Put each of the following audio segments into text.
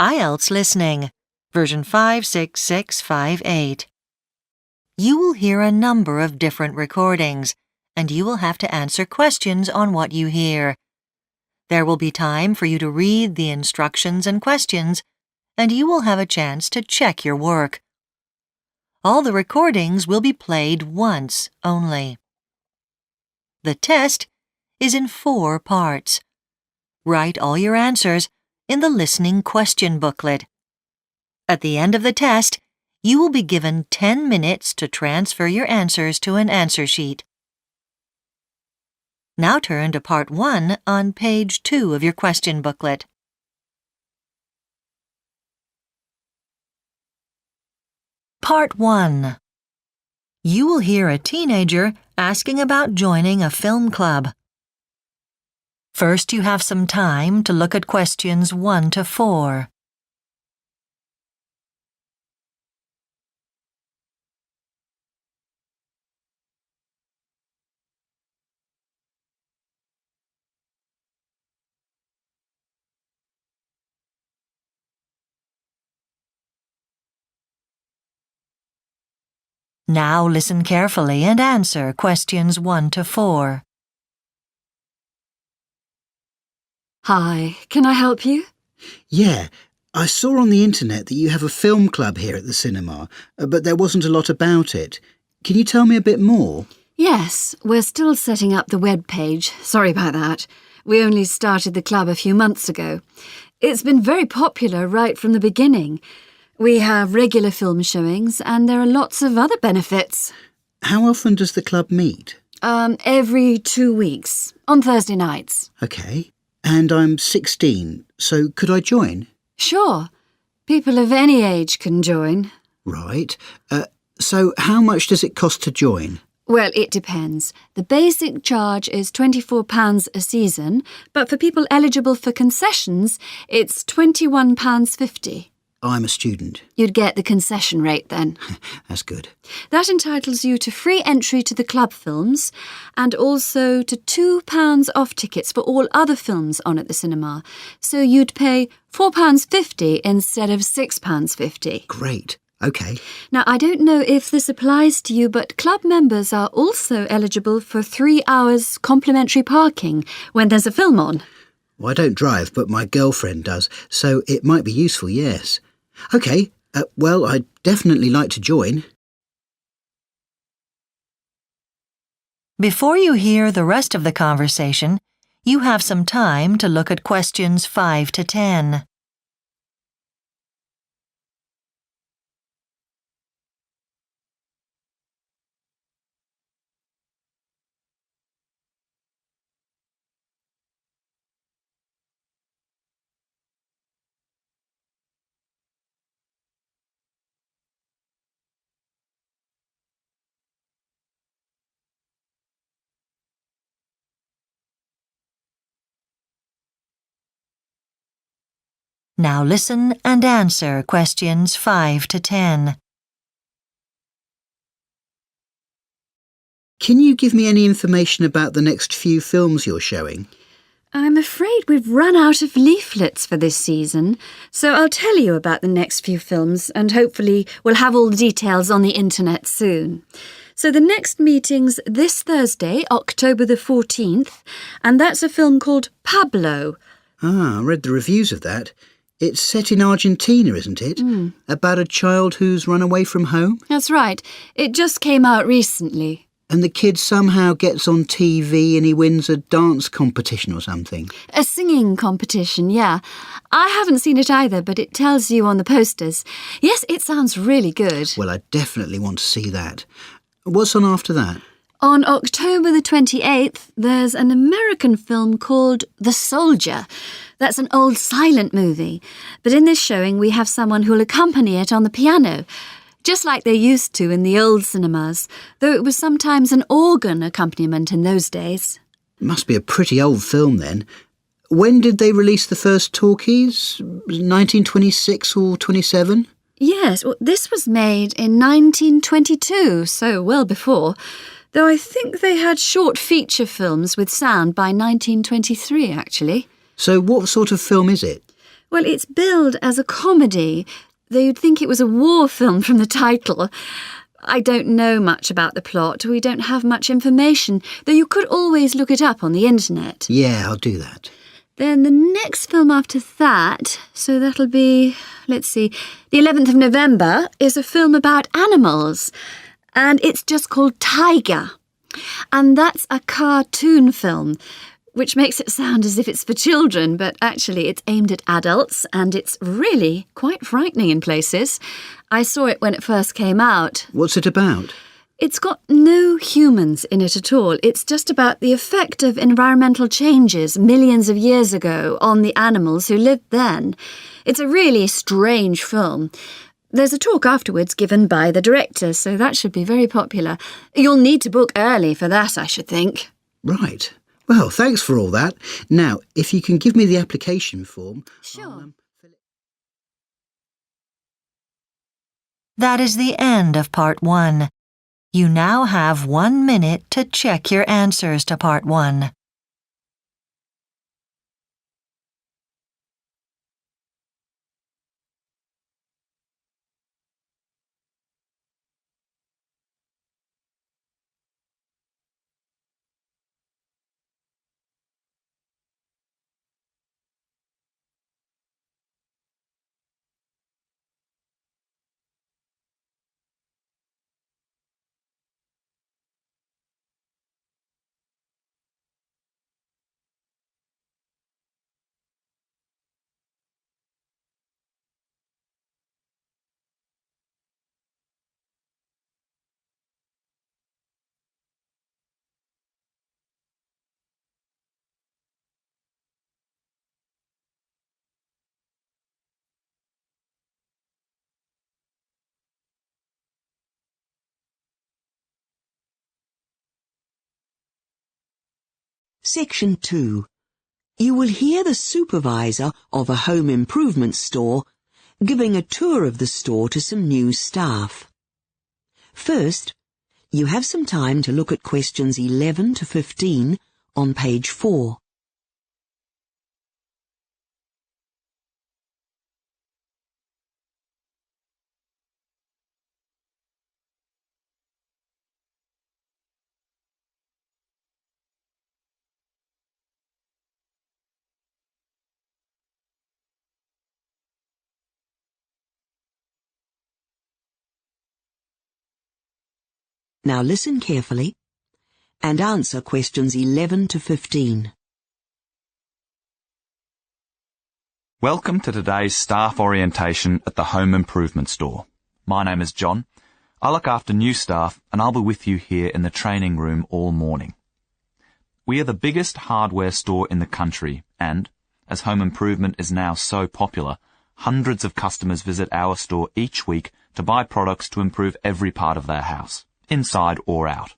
IELTS Listening, version 56658. You will hear a number of different recordings, and you will have to answer questions on what you hear. There will be time for you to read the instructions and questions, and you will have a chance to check your work. All the recordings will be played once only. The test is in 4 parts. Write all your answers in the listening question booklet. At the end of the test, you will be given 10 minutes to transfer your answers to an answer sheet. Now turn to Part 1 on page 2 of your question booklet. Part 1. You will hear a teenager asking about joining a film club. First, you have some time to look at questions 1 to 4. Now listen carefully and answer questions 1 to 4. Hi, can I help you? Yeah, I saw on the internet that you have a film club here at the cinema, but there wasn't a lot about it. Can you tell me a bit more? Yes, we're still setting up the web page. Sorry about that. We only started the club a few months ago. It's been very popular right from the beginning. We have regular film showings and there are lots of other benefits. How often does the club meet? Every 2 weeks, on Thursday nights. OK. And I'm 16, so could I join? Sure. People of any age can join. Right. So how much does it cost to join? Well, it depends. The basic charge is £24 a season, but for people eligible for concessions, it's £21.50. I'm a student. You'd get the concession rate then. That's good. That entitles you to free entry to the club films and also to £2 off tickets for all other films on at the cinema. So you'd pay £4.50 instead of £6.50. Great. OK. Now, I don't know if this applies to you, but club members are also eligible for 3 hours complimentary parking when there's a film on. Well, I don't drive, but my girlfriend does, so it might be useful, yes. OK, well, I'd definitely like to join. Before you hear the rest of the conversation, you have some time to look at questions 5 to 10. Now listen and answer questions 5 to 10. Can you give me any information about the next few films you're showing? I'm afraid we've run out of leaflets for this season, so I'll tell you about the next few films and hopefully we'll have all the details on the internet soon. So the next meeting's this Thursday, October the 14th, and that's a film called Pablo. I read the reviews of that. It's set in Argentina, isn't it? About a child who's run away from home? That's right. It just came out recently. And the kid somehow gets on TV and he wins a dance competition or something. A singing competition, yeah. I haven't seen it either, but it tells you on the posters. Yes, it sounds really good. Well, I definitely want to see that. What's on after that? On October the 28th, there's an American film called The Soldier. That's an old silent movie. But in this showing, we have someone who'll accompany it on the piano, just like they used to in the old cinemas, though it was sometimes an organ accompaniment in those days. It must be a pretty old film then. When did they release the first talkies? 1926 or 27? Yes, well, this was made in 1922, so well before. Though I think they had short feature films with sound by 1923, actually. So what sort of film is it? Well, it's billed as a comedy, though you'd think it was a war film from the title. I don't know much about the plot. We don't have much information, though you could always look it up on the internet. Yeah, I'll do that. Then the next film after that, so that'll be, let's see, the 11th of November, is a film about animals. And it's just called Tiger. And that's a cartoon film, which makes it sound as if it's for children, but actually it's aimed at adults, and it's really quite frightening in places. I saw it when it first came out. What's it about? It's got no humans in it at all. It's just about the effect of environmental changes millions of years ago on the animals who lived then. It's a really strange film. There's a talk afterwards given by the director, so that should be very popular. You'll need to book early for that, I should think. Right. Well, thanks for all that. Now, if you can give me the application form... Sure. That is the end of Part 1. You now have 1 minute to check your answers to Part 1. Section 2. You will hear the supervisor of a home improvement store giving a tour of the store to some new staff. First, you have some time to look at questions 11 to 15 on page 4. Now listen carefully and answer questions 11 to 15. Welcome to today's staff orientation at the Home Improvement Store. My name is John. I look after new staff and I'll be with you here in the training room all morning. We are the biggest hardware store in the country and, as home improvement is now so popular, hundreds of customers visit our store each week to buy products to improve every part of their house, inside or out.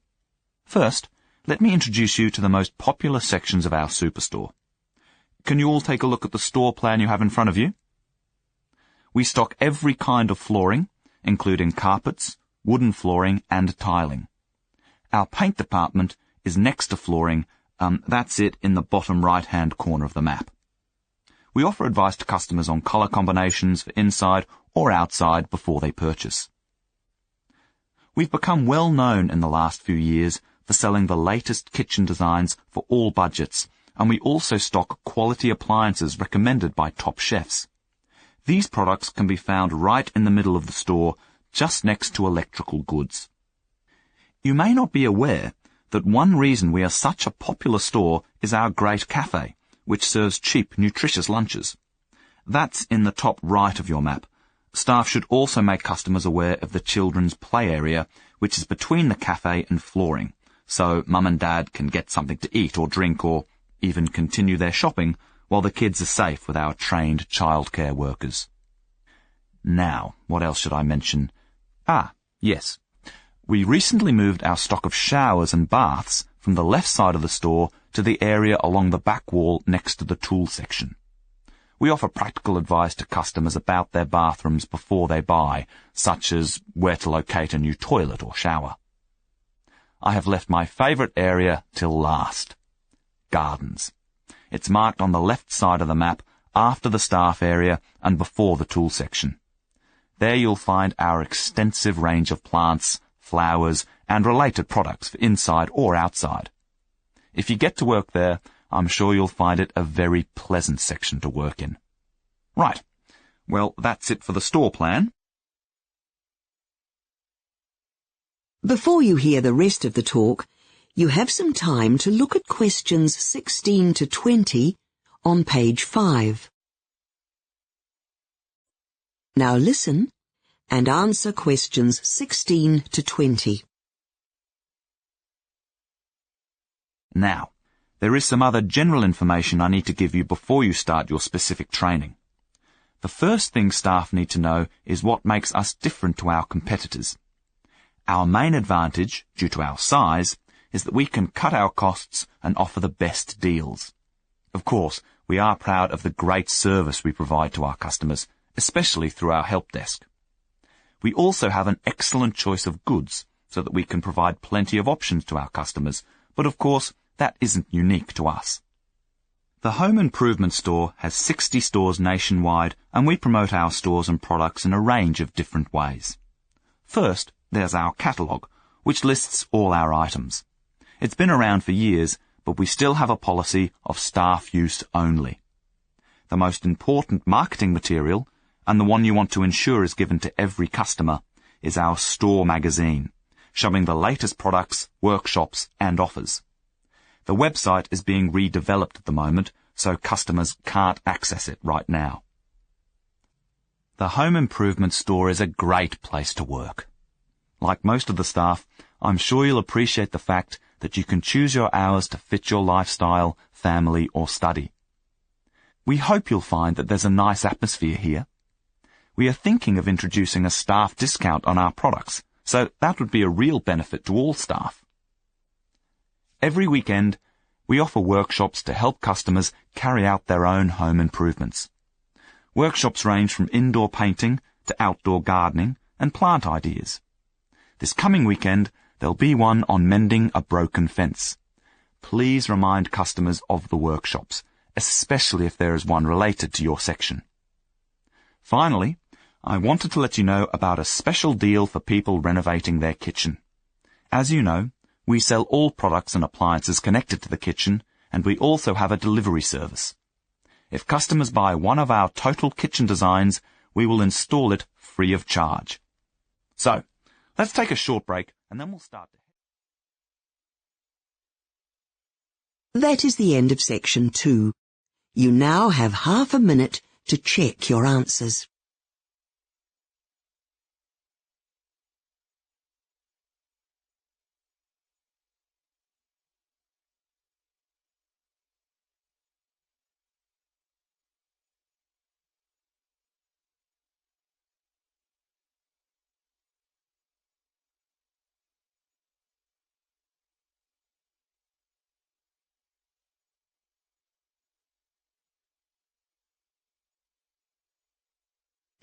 First, let me introduce you to the most popular sections of our superstore. Can you all take a look at the store plan you have in front of you? We stock every kind of flooring, including carpets, wooden flooring and tiling. Our paint department is next to flooring, that's it in the bottom right-hand corner of the map. We offer advice to customers on colour combinations for inside or outside before they purchase. We've become well known in the last few years for selling the latest kitchen designs for all budgets, and we also stock quality appliances recommended by top chefs. These products can be found right in the middle of the store, just next to electrical goods. You may not be aware that one reason we are such a popular store is our great cafe, which serves cheap, nutritious lunches. That's in the top right of your map. Staff should also make customers aware of the children's play area, which is between the cafe and flooring, so Mum and Dad can get something to eat or drink or even continue their shopping while the kids are safe with our trained childcare workers. Now, what else should I mention? Yes. We recently moved our stock of showers and baths from the left side of the store to the area along the back wall next to the tool section. We offer practical advice to customers about their bathrooms before they buy, such as where to locate a new toilet or shower. I have left my favourite area till last. Gardens. It's marked on the left side of the map after the staff area and before the tool section. There you'll find our extensive range of plants, flowers, and related products for inside or outside. If you get to work there, I'm sure you'll find it a very pleasant section to work in. Right. Well, that's it for the store plan. Before you hear the rest of the talk, you have some time to look at questions 16 to 20 on page 5. Now listen and answer questions 16 to 20. Now, there is some other general information I need to give you before you start your specific training. The first thing staff need to know is what makes us different to our competitors. Our main advantage, due to our size, is that we can cut our costs and offer the best deals. Of course, we are proud of the great service we provide to our customers, especially through our help desk. We also have an excellent choice of goods so that we can provide plenty of options to our customers, but of course, that isn't unique to us. The Home Improvement Store has 60 stores nationwide, and we promote our stores and products in a range of different ways. First, there's our catalogue, which lists all our items. It's been around for years, but we still have a policy of staff use only. The most important marketing material, and the one you want to ensure is given to every customer, is our store magazine, showing the latest products, workshops, and offers. The website is being redeveloped at the moment, so customers can't access it right now. The Home Improvement Store is a great place to work. Like most of the staff, I'm sure you'll appreciate the fact that you can choose your hours to fit your lifestyle, family, or study. We hope you'll find that there's a nice atmosphere here. We are thinking of introducing a staff discount on our products, so that would be a real benefit to all staff. Every weekend, we offer workshops to help customers carry out their own home improvements. Workshops range from indoor painting to outdoor gardening and plant ideas. This coming weekend, there'll be one on mending a broken fence. Please remind customers of the workshops, especially if there is one related to your section. Finally, I wanted to let you know about a special deal for people renovating their kitchen. As you know, we sell all products and appliances connected to the kitchen, and we also have a delivery service. If customers buy one of our total kitchen designs, we will install it free of charge. So, let's take a short break, and then we'll start. That is the end of section 2. You now have half a minute to check your answers.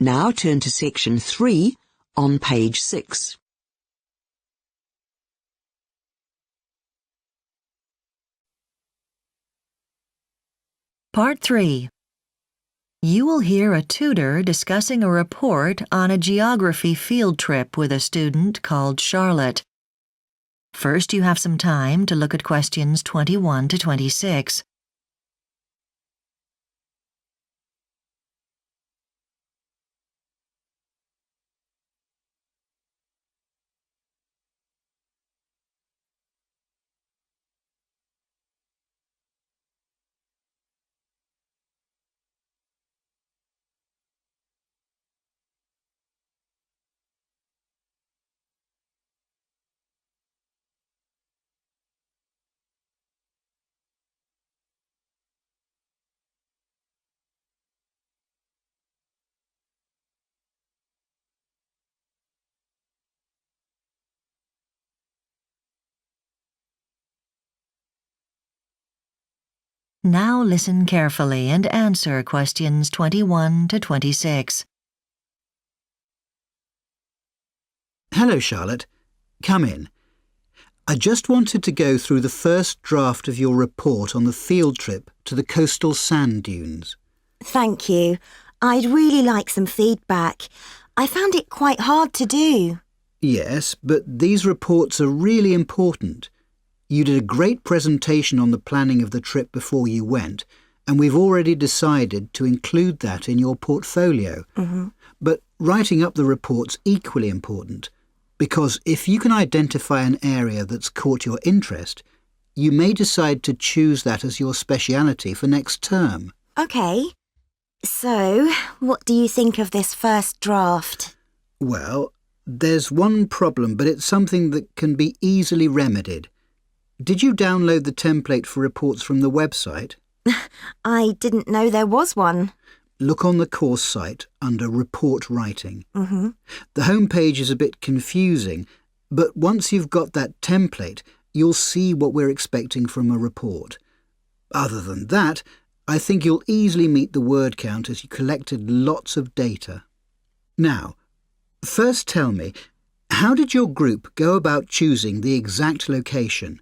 Now turn to section 3 on page 6. Part 3. You will hear a tutor discussing a report on a geography field trip with a student called Charlotte. First, you have some time to look at questions 21 to 26. Now listen carefully and answer questions 21 to 26. Hello, Charlotte. Come in. I just wanted to go through the first draft of your report on the field trip to the coastal sand dunes. Thank you. I'd really like some feedback. I found it quite hard to do. Yes, but these reports are really important. You did a great presentation on the planning of the trip before you went, and we've already decided to include that in your portfolio. But writing up the report's equally important, because if you can identify an area that's caught your interest, you may decide to choose that as your speciality for next term. OK. So, what do you think of this first draft? Well, there's one problem, but it's something that can be easily remedied. Did you download the template for reports from the website? I didn't know there was one. Look on the course site under Report Writing. The homepage is a bit confusing, but once you've got that template, you'll see what we're expecting from a report. Other than that, I think you'll easily meet the word count as you collected lots of data. Now, first tell me, how did your group go about choosing the exact location?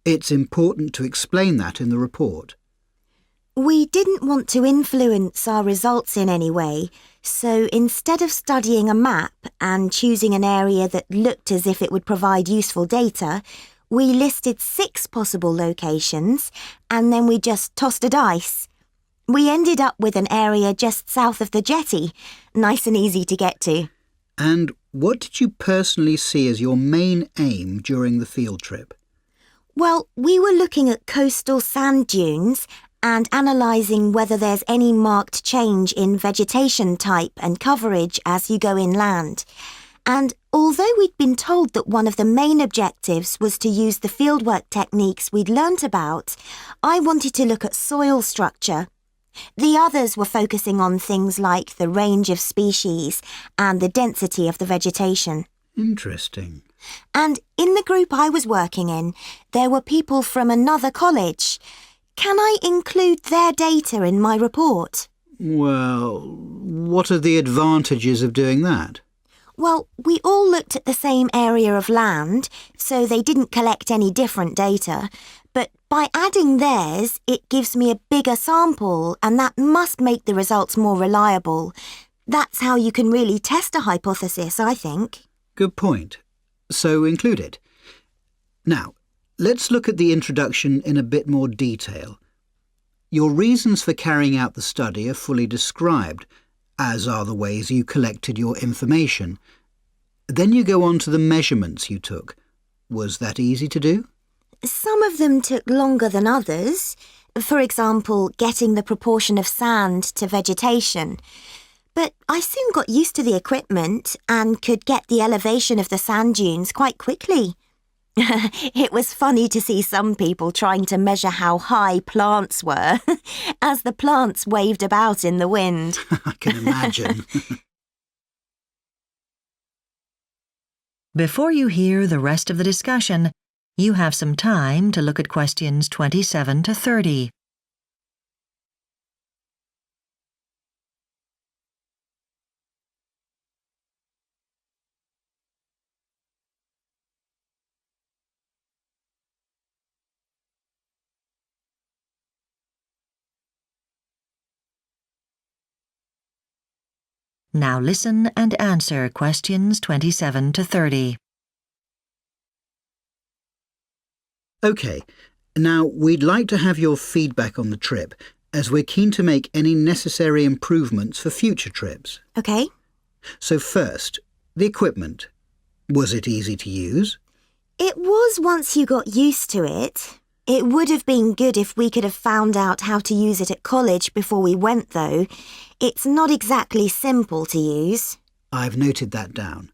It's important to explain that in the report. We didn't want to influence our results in any way, so instead of studying a map and choosing an area that looked as if it would provide useful data, we listed 6 possible locations and then we just tossed a dice. We ended up with an area just south of the jetty, nice and easy to get to. And what did you personally see as your main aim during the field trip? Well, we were looking at coastal sand dunes and analysing whether there's any marked change in vegetation type and coverage as you go inland. And although we'd been told that one of the main objectives was to use the fieldwork techniques we'd learnt about, I wanted to look at soil structure. The others were focusing on things like the range of species and the density of the vegetation. Interesting. And in the group I was working in, there were people from another college. Can I include their data in my report? Well, what are the advantages of doing that? Well, we all looked at the same area of land, so they didn't collect any different data. But by adding theirs, it gives me a bigger sample, and that must make the results more reliable. That's how you can really test a hypothesis, I think. Good point. So include it. Now, let's look at the introduction in a bit more detail. Your reasons for carrying out the study are fully described, as are the ways you collected your information. Then you go on to the measurements you took. Was that easy to do? Some of them took longer than others. For example, getting the proportion of sand to vegetation. But I soon got used to the equipment and could get the elevation of the sand dunes quite quickly. It was funny to see some people trying to measure how high plants were as the plants waved about in the wind. I can imagine. Before you hear the rest of the discussion, you have some time to look at questions 27 to 30. Now listen and answer questions 27 to 30. OK, now we'd like to have your feedback on the trip, as we're keen to make any necessary improvements for future trips. OK. So first, the equipment. Was it easy to use? It was once you got used to it. It would have been good if we could have found out how to use it at college before we went, though. It's not exactly simple to use. I've noted that down.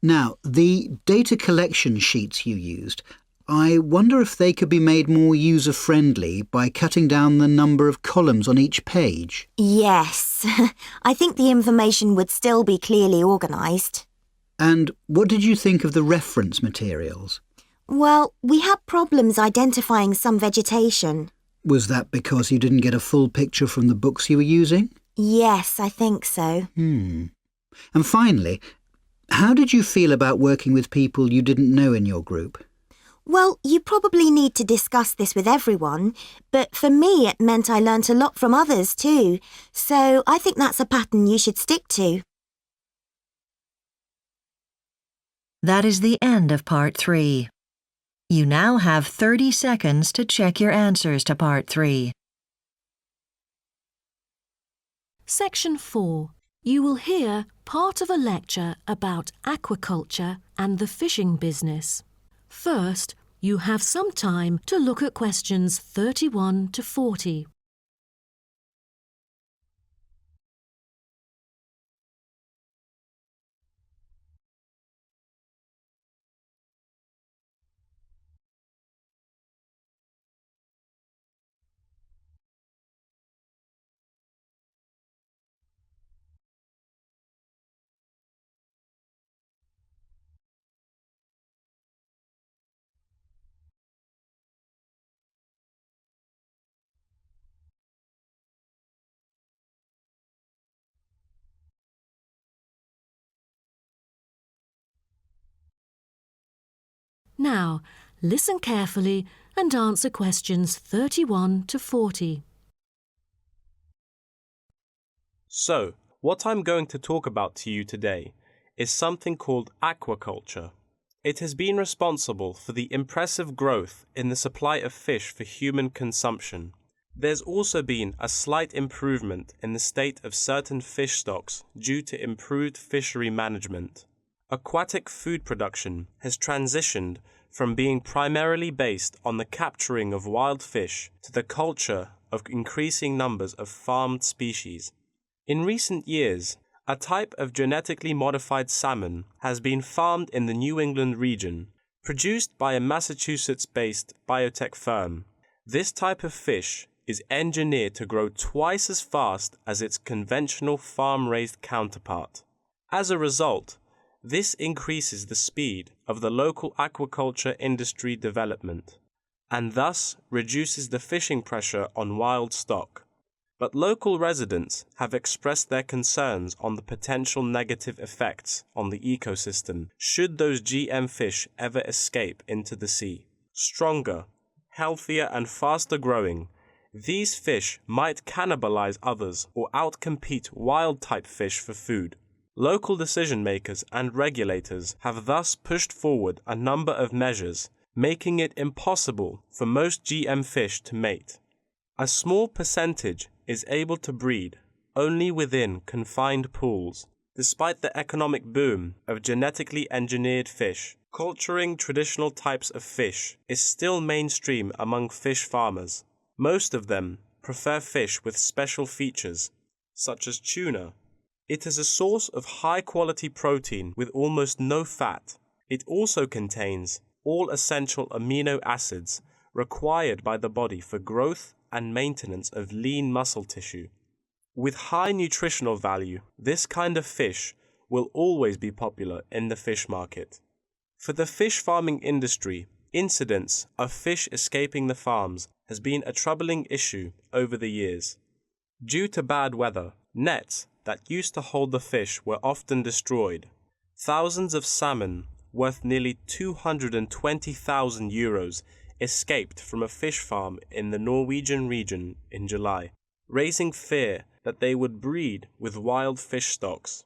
Now, the data collection sheets you used, I wonder if they could be made more user-friendly by cutting down the number of columns on each page. Yes. I think the information would still be clearly organised. And what did you think of the reference materials? Well, we had problems identifying some vegetation. Was that because you didn't get a full picture from the books you were using? Yes, I think so. And finally, how did you feel about working with people you didn't know in your group? Well, you probably need to discuss this with everyone, but for me it meant I learnt a lot from others too, so I think that's a pattern you should stick to. That is the end of Part 3. You now have 30 seconds to check your answers to Part 3. Section 4. You will hear part of a lecture about aquaculture and the fishing business. First, you have some time to look at questions 31 to 40. Now, listen carefully and answer questions 31 to 40. So, what I'm going to talk about to you today is something called aquaculture. It has been responsible for the impressive growth in the supply of fish for human consumption. There's also been a slight improvement in the state of certain fish stocks due to improved fishery management. Aquatic food production has transitioned from being primarily based on the capturing of wild fish to the culture of increasing numbers of farmed species. In recent years, a type of genetically modified salmon has been farmed in the New England region, produced by a Massachusetts-based biotech firm. This type of fish is engineered to grow twice as fast as its conventional farm-raised counterpart. As a result, this increases the speed of the local aquaculture industry development, and thus reduces the fishing pressure on wild stock. But local residents have expressed their concerns on the potential negative effects on the ecosystem should those GM fish ever escape into the sea. Stronger, healthier and faster growing, these fish might cannibalize others or outcompete wild-type fish for food. Local decision-makers and regulators have thus pushed forward a number of measures, making it impossible for most GM fish to mate. A small percentage is able to breed only within confined pools. Despite the economic boom of genetically engineered fish, culturing traditional types of fish is still mainstream among fish farmers. Most of them prefer fish with special features, such as tuna. It is a source of high-quality protein with almost no fat. It also contains all essential amino acids required by the body for growth and maintenance of lean muscle tissue. With high nutritional value, this kind of fish will always be popular in the fish market. For the fish farming industry, incidents of fish escaping the farms has been a troubling issue over the years. Due to bad weather, nets that used to hold the fish were often destroyed. Thousands of salmon, worth nearly 220,000 euros, escaped from a fish farm in the Norwegian region in July, raising fear that they would breed with wild fish stocks.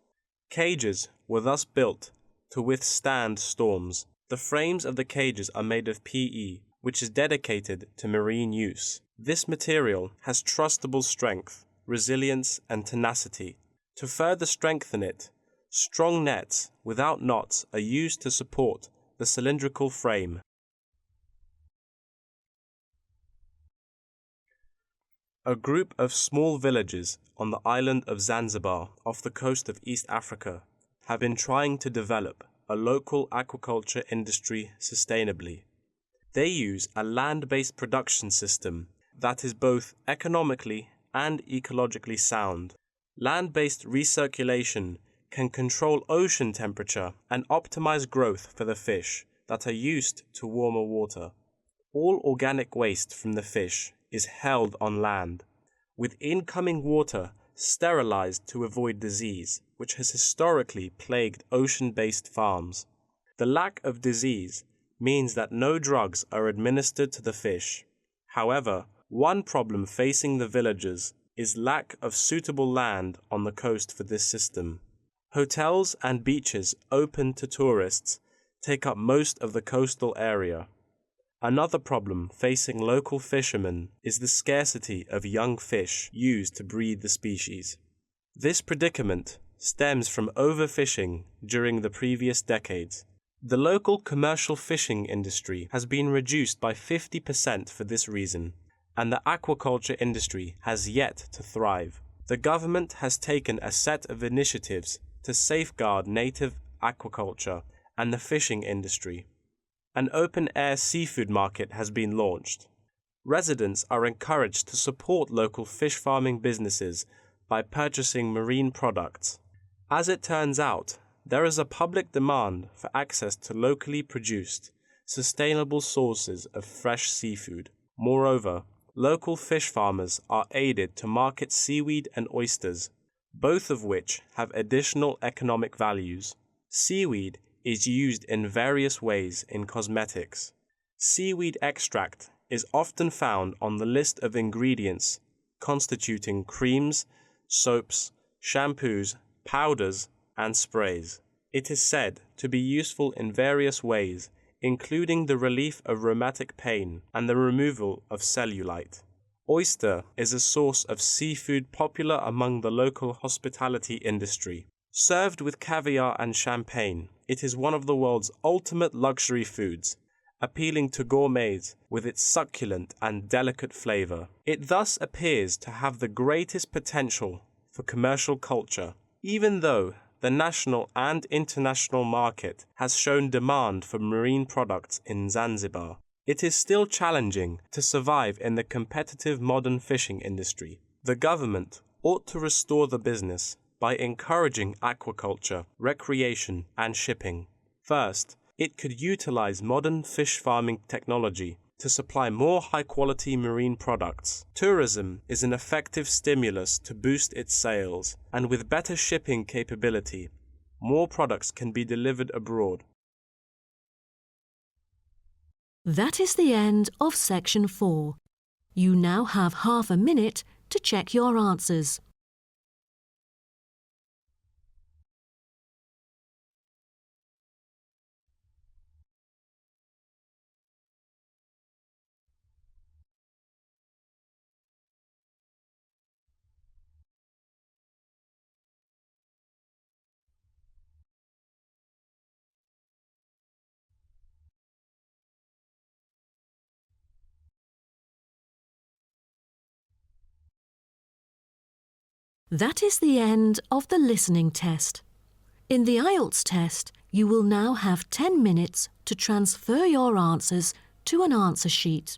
Cages were thus built to withstand storms. The frames of the cages are made of PE, which is dedicated to marine use. This material has trustable strength, resilience, and tenacity. To further strengthen it, strong nets without knots are used to support the cylindrical frame. A group of small villages on the island of Zanzibar off the coast of East Africa have been trying to develop a local aquaculture industry sustainably. They use a land-based production system that is both economically and ecologically sound. Land-based recirculation can control ocean temperature and optimize growth for the fish that are used to warmer water. All organic waste from the fish is held on land, with incoming water sterilized to avoid disease, which has historically plagued ocean-based farms. The lack of disease means that no drugs are administered to the fish. However, one problem facing the villagers is lack of suitable land on the coast for this system. Hotels and beaches open to tourists take up most of the coastal area. Another problem facing local fishermen is the scarcity of young fish used to breed the species. This predicament stems from overfishing during the previous decades. The local commercial fishing industry has been reduced by 50% for this reason, and the aquaculture industry has yet to thrive. The government has taken a set of initiatives to safeguard native aquaculture and the fishing industry. An open-air seafood market has been launched. Residents are encouraged to support local fish farming businesses by purchasing marine products. As it turns out, there is a public demand for access to locally produced, sustainable sources of fresh seafood. Moreover, local fish farmers are aided to market seaweed and oysters, both of which have additional economic values. Seaweed is used in various ways in cosmetics. Seaweed extract is often found on the list of ingredients constituting creams, soaps, shampoos, powders, and sprays. It is said to be useful in various ways, including the relief of rheumatic pain and the removal of cellulite. Oyster is a source of seafood popular among the local hospitality industry. Served with caviar and champagne, it is one of the world's ultimate luxury foods, appealing to gourmets with its succulent and delicate flavor. It thus appears to have the greatest potential for commercial culture, even though the national and international market has shown demand for marine products in Zanzibar. It is still challenging to survive in the competitive modern fishing industry. The government ought to restore the business by encouraging aquaculture, recreation, and shipping. First, it could utilize modern fish farming technology to supply more high-quality marine products. Tourism is an effective stimulus to boost its sales, and with better shipping capability, more products can be delivered abroad. That is the end of section 4. You now have half a minute to check your answers. That is the end of the listening test. In the IELTS test, you will now have 10 minutes to transfer your answers to an answer sheet.